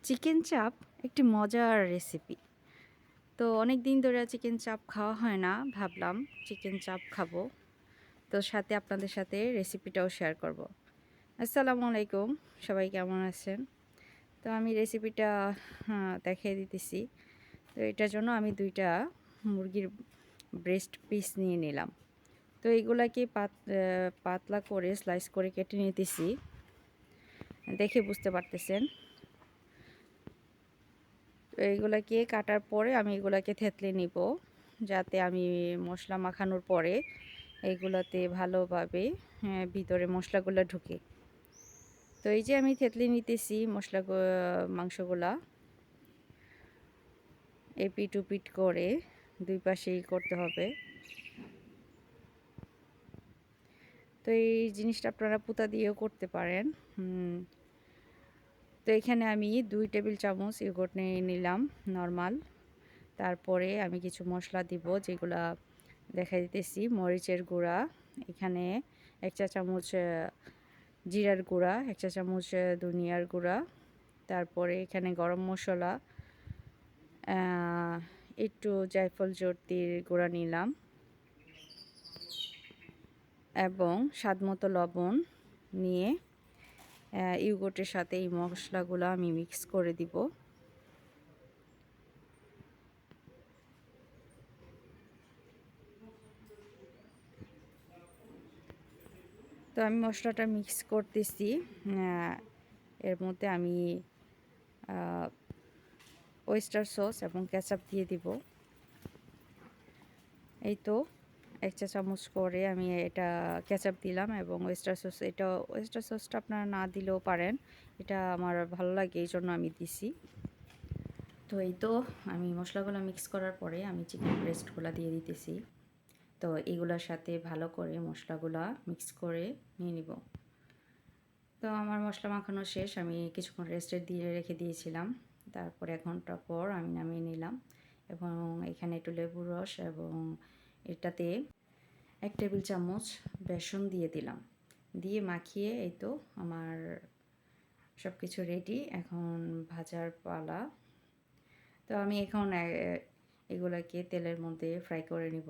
Chicken চাপ একটি মজার রেসিপি। তো অনেক দিন ধরে চিকেন চাপ খাওয়া হয় না, ভাবলাম চিকেন চাপ খাবো। তো সাথে আপনাদের সাথে রেসিপিটাও শেয়ার করব। আসসালামু আলাইকুম, সবাই কেমন আছেন? তো আমি রেসিপিটা দেখিয়ে দিতেছি। তো এটার জন্য আমি 2টা মুরগির ব্রেস্ট পিস নিয়ে নিলাম। তো এইগুলাকে পাতলা করে স্লাইস করে কেটে নিতেছি, দেখে বুঝতে পারতেছেন। তো এইগুলাকে কাটার পরে আমি এগুলাকে থেতলে নিব, যাতে আমি মশলা মাখানোর পরে এইগুলাতে ভালোভাবে ভিতরে মশলাগুলো ঢুকে। তো এই যে আমি থেতলে নিতেছি মাংসগুলা এপিট ওপিট করে 2 পাশেই করতে হবে। তো এই জিনিসটা আপনারা পুতা দিয়েও করতে পারেন। তো এখানে আমি 2 টেবিল চামচ ইয়োগurt নিয়ে নিলাম নরমাল। তারপরে আমি কিছু মশলা দিব, যেগুলা দেখা দিতেছি। মরিচের গুঁড়া, এখানে 1 চা চামচ জিরার গুঁড়া, 1 চা চামচ ধনিয়ার গুঁড়া, তারপরে এখানে গরম মশলা, একটু জায়ফল জর্দির গুঁড়া নিলাম এবং স্বাদমতো লবণ নিয়ে ইয়োগর্টের সাথে এই মশলাগুলো আমি মিক্স করে দিব। তো আমি মশলাটা মিক্স করতেছি। এর মধ্যে আমি ওয়েস্টার সস এবং কেচাপ দিয়ে দিব। এই তো 1 চা চামচ করে আমি এটা কেচাপ দিলাম এবং ওয়েস্টার সসটা আপনারা না দিলেও পারেন। এটা আমার ভালো লাগে, এই জন্য আমি দিছি। তো এই তো আমি মশলাগুলো মিক্স করার পরে আমি চিকেন ব্রেস্টগুলো দিয়ে দিতেছি। তো এগুলোর সাথে ভালো করে মশলাগুলা মিক্স করে নিয়ে নিব। তো আমার মশলা মাখানো শেষ, আমি কিছুক্ষণ রেস্টে দিয়ে রেখে দিয়েছিলাম। তারপরে 1 ঘন্টা পর আমি নামিয়ে নিলাম এবং এখানে একটু লেবুর রস এবং এটাতে 1 টেবিল চামচ বেসন দিয়ে দিলাম। দিয়ে মাখিয়ে এই তো আমার সব কিছু রেডি, এখন ভাজার পালা। তো আমি এখন এগুলাকে তেলের মধ্যে ফ্রাই করে নিব।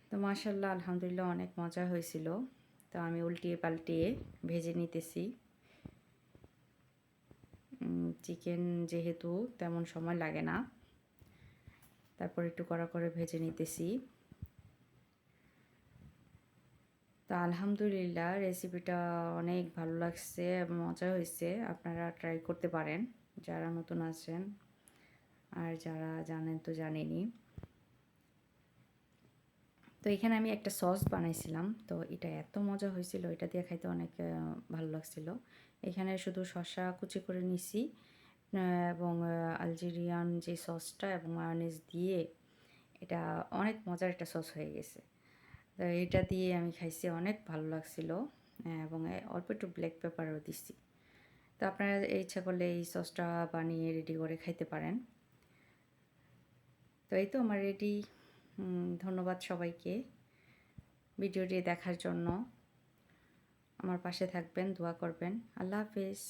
তো মাশাআল্লাহ, আলহামদুলিল্লাহ, অনেক মজা হয়েছিল। তো আমি উল্টিয়ে পাল্টিয়ে ভেজে নিতেছি। চিকেন যেহেতু তেমন সময় লাগে না, তারপর একটু কড়া করে ভেজে নিতেছি। তো আলহামদুলিল্লাহ, রেসিপিটা অনেক ভালো লাগছে, মজা হয়েছে। আপনারা ট্রাই করতে পারেন যারা নতুন আছেন, আর যারা জানেন তো জানেনই। তো এখানে আমি একটা সস বানাইছিলাম, তো এটা এত মজা হয়েছিল, এটা দিয়ে খাইতে অনেক ভালো লাগছিল। এখানে শুধু শসা কুচি করে নিছি এবং আলজেরিয়ান যে সসটা এবং মায়োনিজ দিয়ে এটা অনেক মজার একটা সস হয়ে গেছে। তো এটা দিয়ে আমি খাইছি, অনেক ভালো লাগছিল এবং অল্প একটু ব্ল্যাক পেপারও দিছি। তো আপনারা ইচ্ছা করলে এই সসটা বানিয়ে রেডি করে খাইতে পারেন। তো এই তো আমার রেডি। ধন্যবাদ সবাইকে ভিডিওটি দেখার জন্য। আমার পাশে থাকবেন, দোয়া করবেন। আল্লাহ হাফেজ।